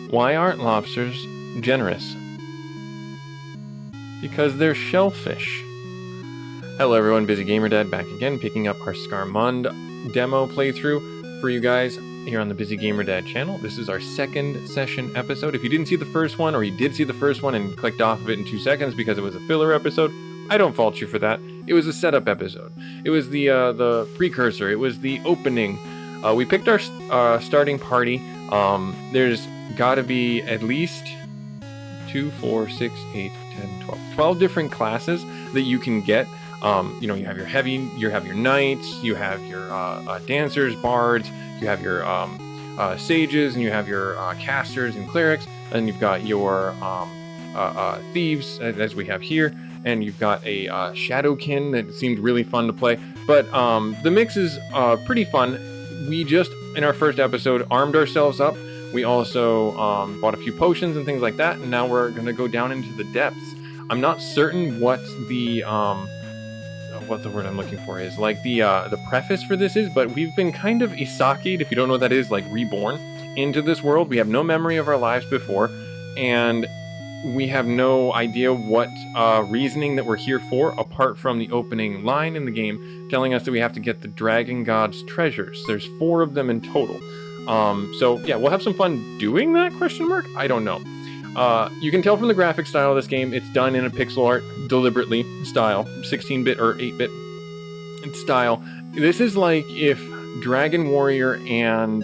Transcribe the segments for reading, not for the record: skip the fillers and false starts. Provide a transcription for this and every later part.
Why aren't lobsters generous? Because they're shellfish. Hello everyone, Busy Gamer Dad back again, picking up our Scarmonde demo playthrough for you guys here on the Busy Gamer Dad channel. This is our second session episode. If you didn't see the first one, or you did see the first one and clicked off of it in 2 seconds because it was a filler episode, I don't fault you for that. It was a setup episode. It was the precursor. It was the opening. We picked our starting party. There's got to be at least 2, 4, 6, 8, 10, 12 different classes that you can get. You have your heavy, you have your knights, you have your dancers, bards, you have your sages, and you have your casters and clerics, and you've got your thieves, as we have here, and you've got a shadowkin that seemed really fun to play. But the mix is pretty fun. We just, in our first episode, armed ourselves up. We also bought a few potions and things like that, and now we're going to go down into the depths. I'm not certain what the word I'm looking for is, like the preface for this is, but we've been kind of iseki'd, if you don't know what that is, like reborn into this world. We have no memory of our lives before, and we have no idea what reasoning that we're here for, apart from the opening line in the game telling us that we have to get the Dragon God's treasures. There's 4 of them in total. So yeah, we'll have some fun doing that, ? I don't know. You can tell from the graphic style of this game, it's done in a pixel art deliberately style, 16-bit or 8-bit style. This is like if Dragon Warrior and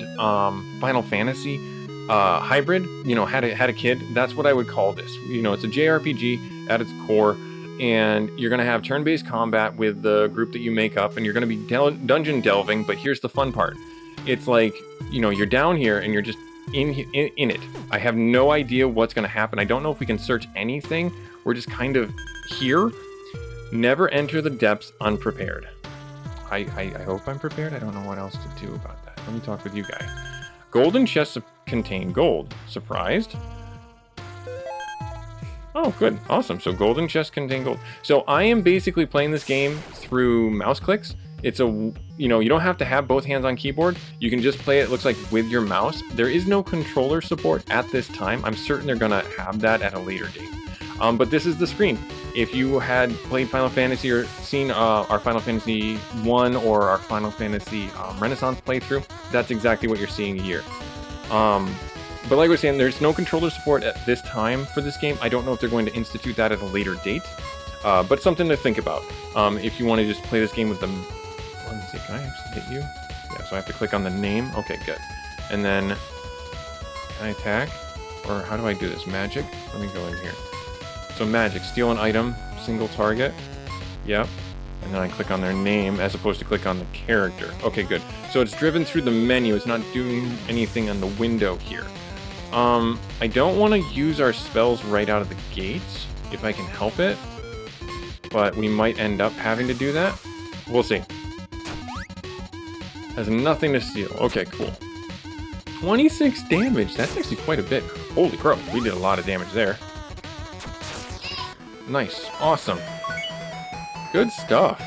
Final Fantasy hybrid, had a kid. That's what I would call this. It's a JRPG at its core, and you're going to have turn-based combat with the group that you make up, and you're going to be dungeon delving. But here's the fun part. It's like, you're down here and you're just in it. I have no idea what's going to happen. I don't know if we can search anything. We're just kind of here. Never enter the depths unprepared. I hope I'm prepared. I don't know what else to do about that. Let me talk with you guys. Golden chests contain gold. Surprised? Oh, good. Awesome. So golden chests contain gold. So I am basically playing this game through mouse clicks. It's you don't have to have both hands on keyboard. You can just play it looks like with your mouse. There is no controller support at this time. I'm certain they're going to have that at a later date. But this is the screen. If you had played Final Fantasy or seen our Final Fantasy 1 or our Final Fantasy Renaissance playthrough, that's exactly what you're seeing here. But like I was saying, there's no controller support at this time for this game. I don't know if they're going to institute that at a later date. But something to think about. If you want to just play this game with the... Let me see, can I actually hit you? Yeah, so I have to click on the name. Okay, good. And then, can I attack? Or how do I do this? Magic? Let me go in here. So magic, steal an item, single target. Yep. And then I click on their name as opposed to click on the character. Okay, good. So it's driven through the menu. It's not doing anything on the window here. I don't want to use our spells right out of the gates, if I can help it. But we might end up having to do that. We'll see. Has nothing to steal. Okay, cool. 26 damage. That's actually quite a bit. Holy crap, we did a lot of damage there. Nice. Awesome. Good stuff.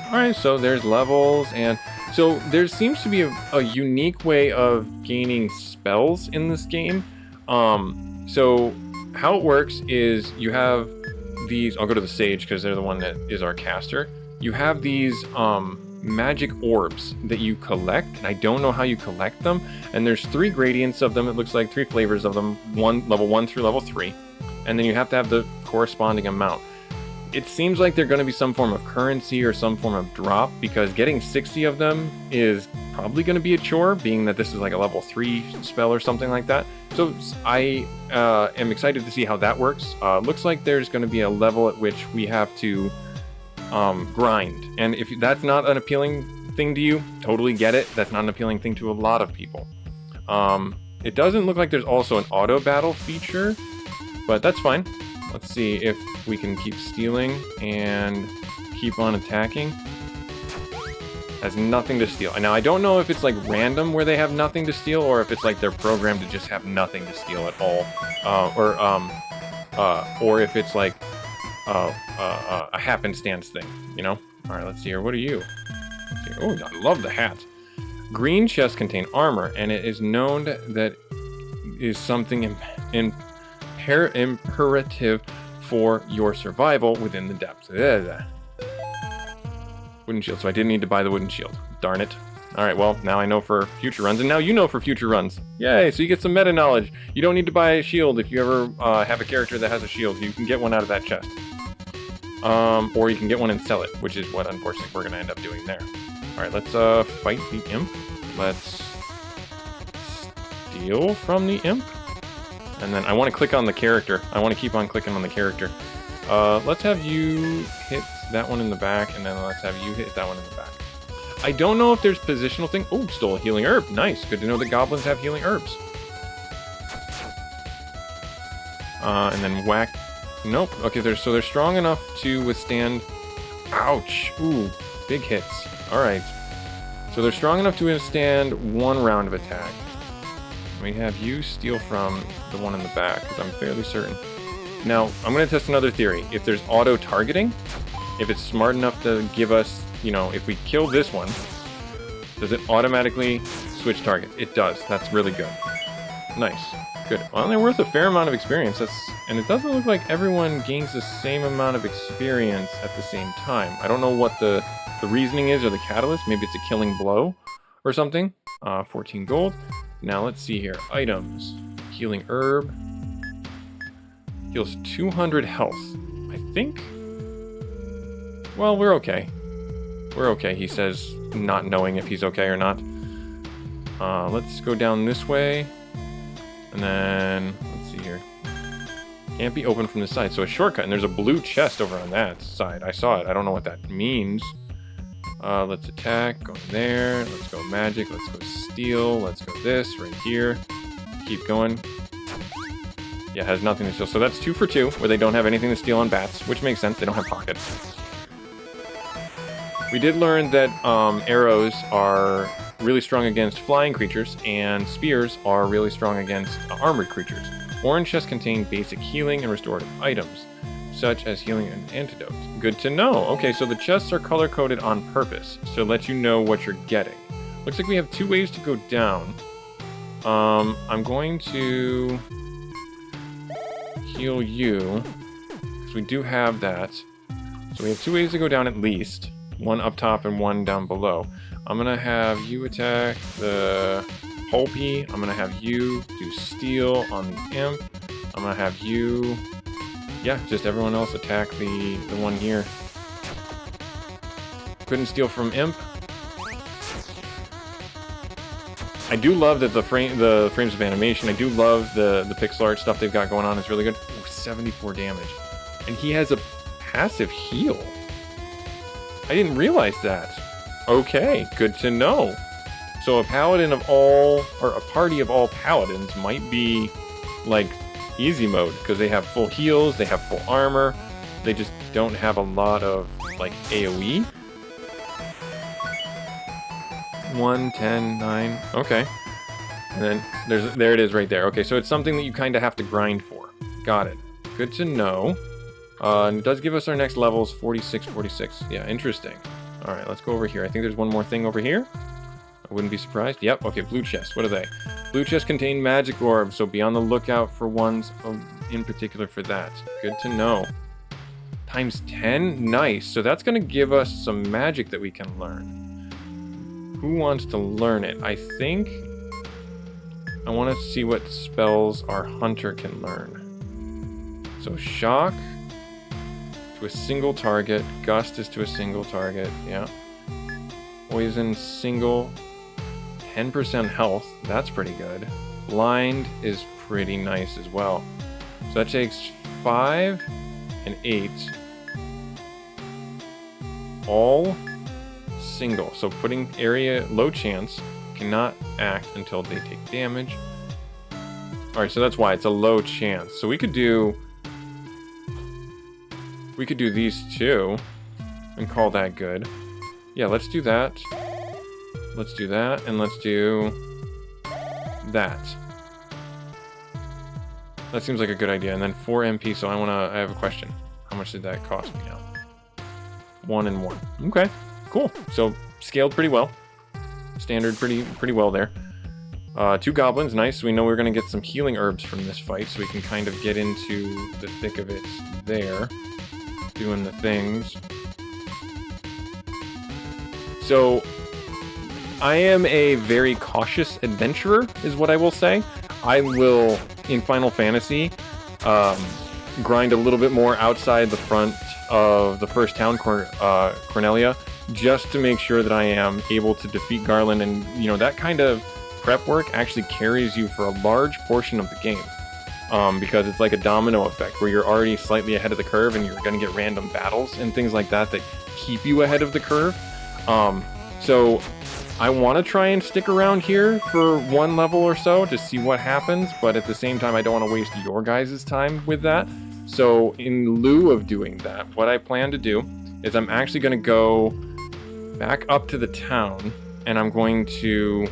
Alright, so there's levels, and so there seems to be a unique way of gaining spells in this game. So how it works is you have these... I'll go to the sage because they're the one that is our caster. You have these magic orbs that you collect, and I don't know how you collect them, and there's 3 gradients of them. It looks like 3 flavors of them, level 1 through level 3, and then you have to have the corresponding amount. It seems like they're going to be some form of currency or some form of drop, because getting 60 of them is probably going to be a chore, being that this is like a level 3 spell or something like that. So I am excited to see how that works. Looks like there's going to be a level at which we have to grind, and if that's not an appealing thing to you, totally get it. That's not an appealing thing to a lot of people. It doesn't look like there's also an auto battle feature, but that's fine. Let's see if we can keep stealing and keep on attacking. Has nothing to steal. Now I don't know if it's like random where they have nothing to steal, or if it's like they're programmed to just have nothing to steal at all, or if it's like a happenstance thing, All right, let's see here. What are you? Oh, I love the hat. Green chests contain armor, and it is known that is something imperative for your survival within the depths. Wooden shield, so I didn't need to buy the wooden shield. Darn it. Alright, well, now I know for future runs, and now you know for future runs. Yay, so you get some meta knowledge. You don't need to buy a shield if you ever have a character that has a shield. You can get one out of that chest. Or you can get one and sell it, which is what, unfortunately, we're going to end up doing there. Alright, let's fight the imp. Let's steal from the imp. And then I want to click on the character. I want to keep on clicking on the character. Let's have you hit that one in the back, and then let's have you hit that one in the back. I don't know if there's positional thing. Oh, stole a healing herb. Nice. Good to know that goblins have healing herbs. And then whack. Nope. Okay, so they're strong enough to withstand... Ouch. Ooh, big hits. Alright. So they're strong enough to withstand one round of attack. We have you steal from the one in the back, because I'm fairly certain. Now, I'm going to test another theory. If there's auto-targeting, if it's smart enough to give us, you know, if we kill this one, does it automatically switch targets? It does. That's really good. Nice. Good. Well, they're worth a fair amount of experience. And it doesn't look like everyone gains the same amount of experience at the same time. I don't know what the reasoning is or the catalyst. Maybe it's a killing blow or something. 14 gold. Now let's see here. Items. Healing herb. Heals 200 health. I think... Well, we're okay. We're okay, he says, not knowing if he's okay or not. Let's go down this way. And then, let's see here. Can't be opened from this side, so a shortcut. And there's a blue chest over on that side. I saw it. I don't know what that means. Let's attack. Go in there. Let's go magic. Let's go steal. Let's go this right here. Keep going. Yeah, has nothing to steal. So that's 2 for 2, where they don't have anything to steal on bats, which makes sense. They don't have pockets. We did learn that arrows are really strong against flying creatures, and spears are really strong against armored creatures. Orange chests contain basic healing and restorative items, such as healing and antidote. Good to know. Okay, so the chests are color-coded on purpose, to let you know what you're getting. Looks like we have 2 ways to go down. I'm going to heal you, because we do have that. So we have 2 ways to go down at least. One up top and one down below. I'm gonna have you attack the Pulpy. I'm gonna have you do steal on the imp. I'm gonna have you... Yeah, just everyone else attack the one here. Couldn't steal from imp. I do love that the frames of animation. I do love the pixel art stuff they've got going on. It's really good. Ooh, 74 damage. And he has a passive heal. I didn't realize that. Okay, good to know. So a paladin of all, or a party of all paladins might be like easy mode, because they have full heals, they have full armor, they just don't have a lot of like AoE. 1, 10, 9, okay. And then there it is right there. Okay, so it's something that you kind of have to grind for. Got it. Good to know. And it does give us our next levels, 46, 46. Yeah, interesting. Alright, let's go over here. I think there's one more thing over here. I wouldn't be surprised. Yep, okay, blue chests. What are they? Blue chests contain magic orbs, so be on the lookout for ones in particular for that. Good to know. Times 10? Nice. So that's going to give us some magic that we can learn. Who wants to learn it? I think I want to see what spells our hunter can learn. So shock... to a single target. Gust is to a single target. Yeah. Poison single. 10% health. That's pretty good. Blind is pretty nice as well. So that takes 5 and 8. All single. So putting area low chance, cannot act until they take damage. Alright, so that's why it's a low chance. So we could do these two and call that good. Yeah, let's do that. Let's do that, and let's do that. That seems like a good idea. And then 4 MP, so I have a question. How much did that cost me now? 1 and 1. Okay, cool. So scaled pretty well. Standard pretty well there. 2 goblins, nice. We know we're going to get some healing herbs from this fight, so we can kind of get into the thick of it there. Doing the things. So, I am a very cautious adventurer, is what I will say. I will, in Final Fantasy, grind a little bit more outside the front of the first town, Cornelia, just to make sure that I am able to defeat Garland, and, you know, that kind of prep work actually carries you for a large portion of the game, because it's like a domino effect where you're already slightly ahead of the curve and you're going to get random battles and things like that that keep you ahead of the curve. So I want to try and stick around here for 1 level or so to see what happens, but at the same time I don't want to waste your guys' time with that. So in lieu of doing that, what I plan to do is I'm actually going to go back up to the town, and I'm going to...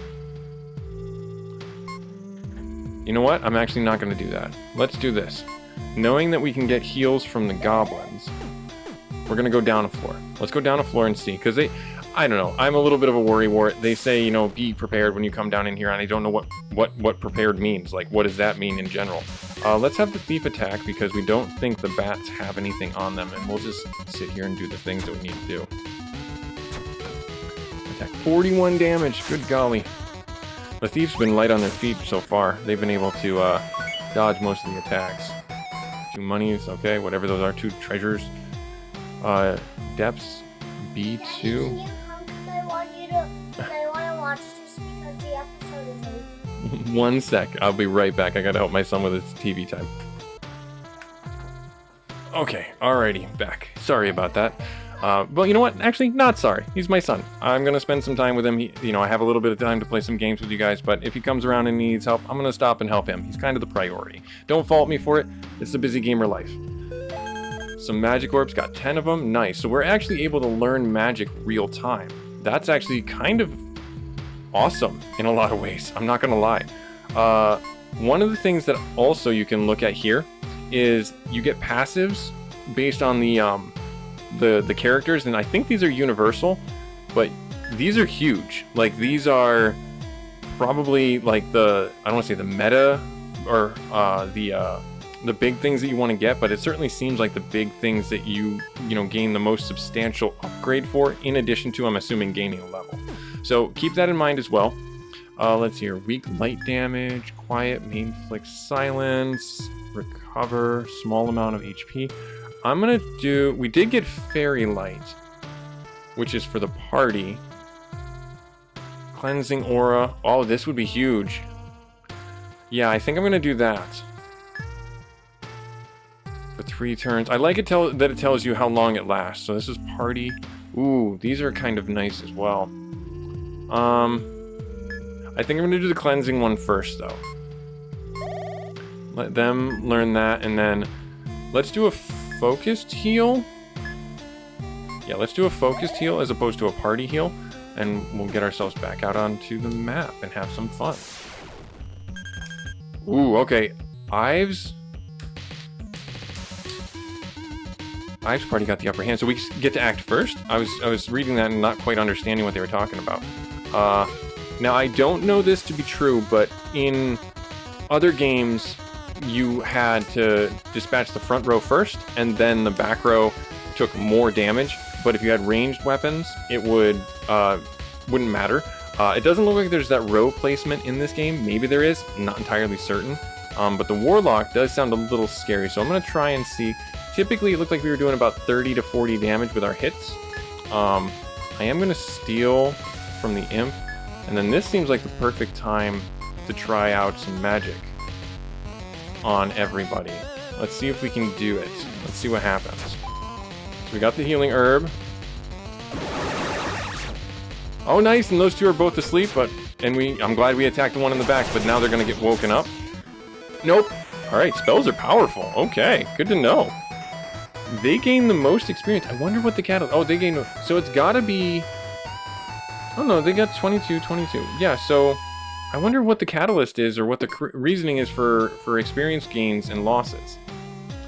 You know what? I'm actually not going to do that. Let's do this. Knowing that we can get heals from the goblins, we're going to go down a floor. Let's go down a floor and see, because I don't know, I'm a little bit of a worrywart. They say, you know, be prepared when you come down in here, and I don't know what prepared means. Like, what does that mean in general? Let's have the thief attack, because we don't think the bats have anything on them, and we'll just sit here and do the things that we need to do. Attack 41 damage, good golly. The thief's been light on their feet so far. They've been able to dodge most of the attacks. 2 monies, okay, whatever those are, 2 treasures. Depths, B2. I want to watch this because the episode is over. 1 sec, I'll be right back. I gotta help my son with his TV time. Okay, alrighty, back. Sorry about that. Well, you know what? Actually, not sorry. He's my son. I'm gonna spend some time with him. You know, I have a little bit of time to play some games with you guys, but if he comes around and needs help, I'm gonna stop and help him. He's kind of the priority. Don't fault me for it. It's the busy gamer life. Some magic orbs, got 10 of them. Nice. So we're actually able to learn magic real time. That's actually kind of awesome in a lot of ways. I'm not gonna lie. One of the things that also you can look at here is you get passives based on the characters, and I think these are universal, but these are huge. Like, these are probably like I don't want to say the meta or the big things that you want to get, but it certainly seems like the big things that you know gain the most substantial upgrade for, in addition to, I'm assuming, gaining a level. So keep that in mind as well. Let's hear weak light damage, quiet, main flick silence, recover, small amount of HP. I'm gonna do, we did get fairy light, which is for the party. Cleansing aura. Oh, this would be huge. Yeah, I think I'm gonna do that. For 3 turns. I like it that it tells you how long it lasts. So this is party. Ooh, these are kind of nice as well. I think I'm gonna do the cleansing one first, though. Let them learn that, and then let's do a focused heal. Yeah, let's do a focused heal as opposed to a party heal, and we'll get ourselves back out onto the map and have some fun. Ooh, okay. Ives party got the upper hand, so we get to act first. I was reading that and not quite understanding what they were talking about. Now, I don't know this to be true, but in other games, you had to dispatch the front row first, and then the back row took more damage. But if you had ranged weapons, it wouldn't matter. It doesn't look like there's that row placement in this game. Maybe there is, not entirely certain. But the Warlock does sound a little scary, so I'm going to try and see. Typically, it looked like we were doing about 30 to 40 damage with our hits. I am going to steal from the Imp, and then this seems like the perfect time to try out some magic on everybody. Let's see if we can do it. Let's see what happens. So we got the healing herb. Oh, nice, and those 2 are both asleep, I'm glad we attacked the one in the back, but now they're gonna get woken up. Nope. Alright, spells are powerful. Okay, good to know. They gain the most experience. I wonder what the catalyst... Oh, they gain... So it's gotta be... Oh no, they got 22. Yeah, so... I wonder what the catalyst is, or what the reasoning is for experience gains and losses.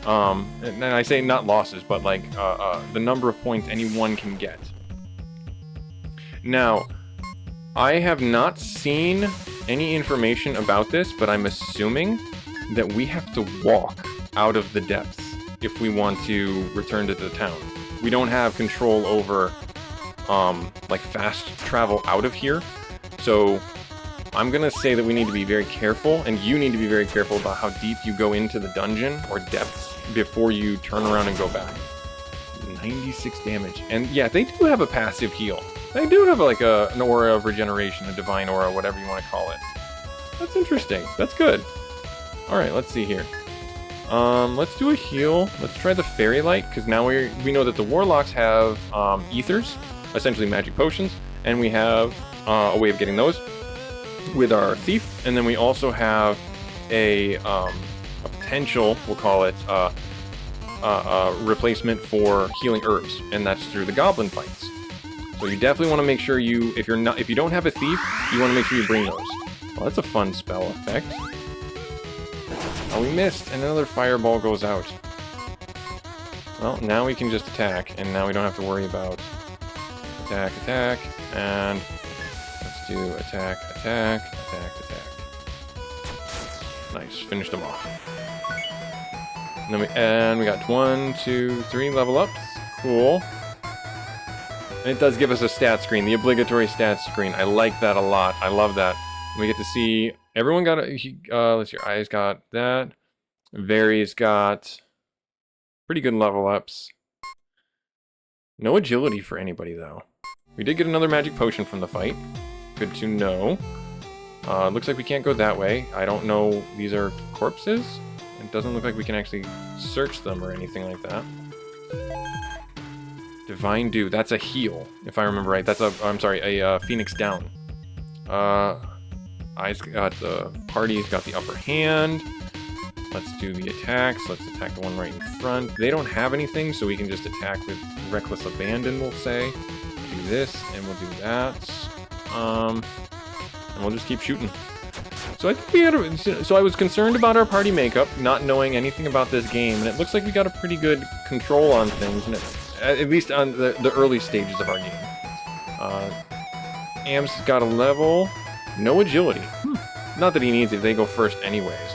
And I say not losses, but like the number of points anyone can get. Now, I have not seen any information about this, but I'm assuming that we have to walk out of the depths if we want to return to the town. We don't have control over, like, fast travel out of here. So I'm gonna say that we need to be very careful, and you need to be very careful about how deep you go into the dungeon or depths before you turn around and go back. 96 damage. And yeah, they do have a passive heal. They do have like an aura of regeneration, a divine aura, whatever you want to call it. That's interesting. That's good. Alright, let's see here. Let's do a heal. Let's try the fairy light, because now we know that the warlocks have ethers, essentially magic potions, and we have a way of getting those with our thief, and then we also have a potential, we'll call it, replacement for healing herbs, and that's through the goblin fights. So you definitely want to make sure if you don't have a thief, you want to make sure you bring those. Well, that's a fun spell effect. Oh, we missed, and another fireball goes out. Well, now we can just attack, and now we don't have to worry about attack, and let's do attack. Nice, finished them off. And we got 1, 2, 3 level ups. Cool. And it does give us a stat screen, the obligatory stat screen. I like that a lot. I love that. We get to see everyone got let's see, Eyes got that. Vary's got pretty good level ups. No agility for anybody though. We did get another magic potion from the fight. Good to know. Looks like we can't go that way. I don't know. These are corpses? It doesn't look like we can actually search them or anything like that. Divine Dew. That's a heal, if I remember right. That's a Phoenix down. The party's got the upper hand. Let's do the attacks. Let's attack the one right in front. They don't have anything, so we can just attack with Reckless Abandon, we'll say. Do this, and we'll do that. And we'll just keep shooting. So I think we had so I was concerned about our party makeup, not knowing anything about this game, and it looks like we got a pretty good control on things, and at least on the early stages of our game. Am's got a level, no agility. Not that he needs it; they go first anyways.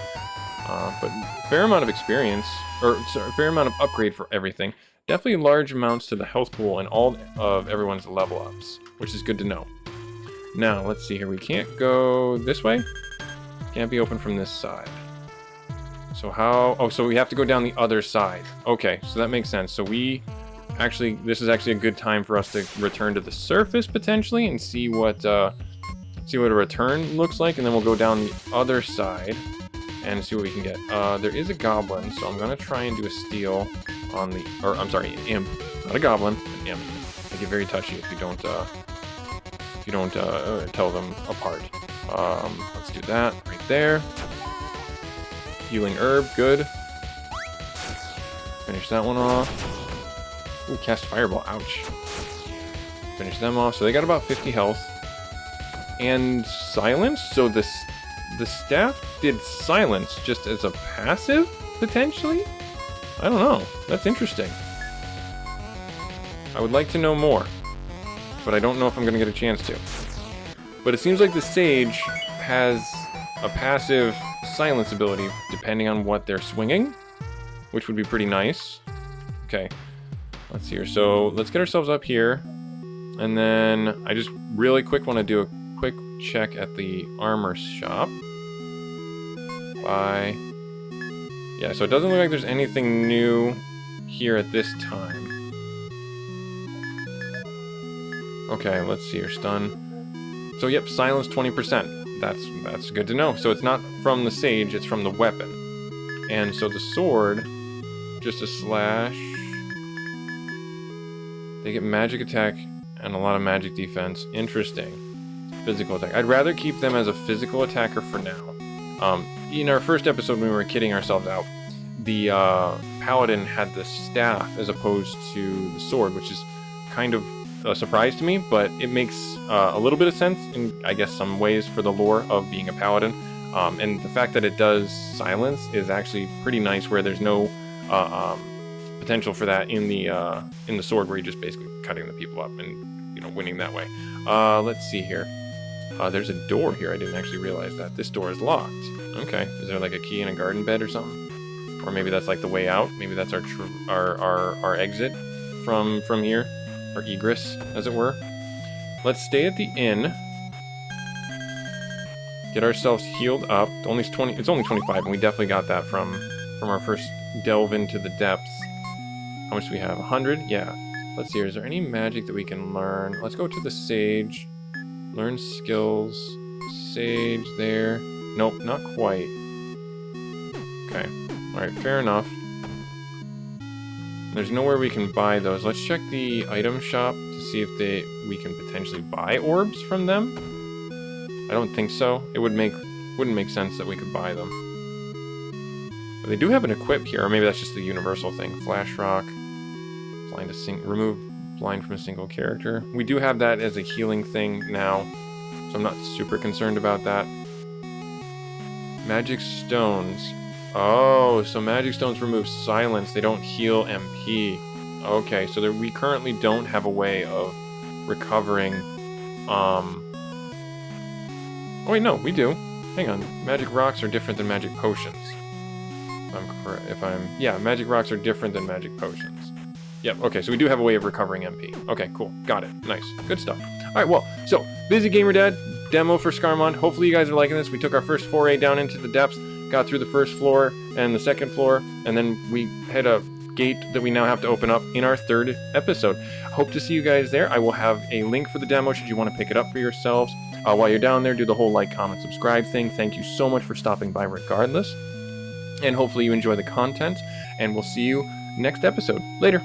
But fair amount of experience, or sorry, fair amount of upgrade for everything. Definitely large amounts to the health pool and all of everyone's level ups, which is good to know. Now let's see here. We can't go this way. Can't be open from this side. So how... Oh, so we have to go down the other side. Okay, so that makes sense. So this is actually a good time for us to return to the surface, potentially, and see what a return looks like, and then we'll go down the other side and see what we can get. There is a goblin, so I'm gonna try and do a steal on the... Or, I'm sorry, an imp. Not a goblin, an imp. They get very touchy if you don't tell them apart. Let's do that right there. Healing herb, good. Finish that one off. Ooh, cast fireball, ouch. Finish them off. So they got about 50 health. And silence, so the staff did silence just as a passive, potentially? I don't know. That's interesting. I would like to know more, but I don't know if I'm going to get a chance to. But it seems like the Sage has a passive silence ability depending on what they're swinging, which would be pretty nice. Okay, let's see here. So let's get ourselves up here, and then I just really quick want to do a quick check at the armor shop. Bye. Yeah, so it doesn't look like there's anything new here at this time. Okay, let's see here. Stun. So yep, silence 20%. That's good to know. So it's not from the Sage, it's from the weapon. And so the sword, just a slash. They get magic attack and a lot of magic defense. Interesting. Physical attack. I'd rather keep them as a physical attacker for now. In our first episode when we were kidding ourselves out, the paladin had the staff as opposed to the sword, which is kind of a surprise to me, but it makes a little bit of sense in, I guess, some ways for the lore of being a paladin. And the fact that it does silence is actually pretty nice, where there's no potential for that in the sword, where you're just basically cutting the people up and winning that way. Let's see here. There's a door here. I didn't actually realize that. This door is locked. Okay. Is there like a key in a garden bed or something? Or maybe that's like the way out. Maybe that's our exit from here. Our egress, as it were. Let's stay at the inn. Get ourselves healed up. It's only 25, and we definitely got that from our first delve into the depths. How much do we have? 100? Yeah. Let's see. Is there any magic that we can learn? Let's go to the sage. Learn skills. Sage there. Nope, not quite. Okay. Alright, fair enough. There's nowhere we can buy those. Let's check the item shop to see if we can potentially buy orbs from them. I don't think so. It wouldn't make sense that we could buy them. But they do have an equip here, or maybe that's just the universal thing. Flash rock. Remove blind from a single character. We do have that as a healing thing now, so I'm not super concerned about that. Magic stones. Oh, so magic stones remove silence. They don't heal MP. Okay, so we currently don't have a way of recovering. Oh wait, no, we do. Hang on. Magic rocks are different than magic potions. Yeah, magic rocks are different than magic potions. Yep, okay, so we do have a way of recovering MP. Okay, cool. Got it. Nice. Good stuff. Alright, well, so, Busy Gamer Dad, demo for Scarmonde. Hopefully you guys are liking this. We took our first foray down into the depths, got through the first floor and the second floor, and then we hit a gate that we now have to open up in our third episode. Hope to see you guys there. I will have a link for the demo should you want to pick it up for yourselves. While you're down there, do the whole like, comment, subscribe thing. Thank you so much for stopping by regardless. And hopefully you enjoy the content, and we'll see you next episode. Later.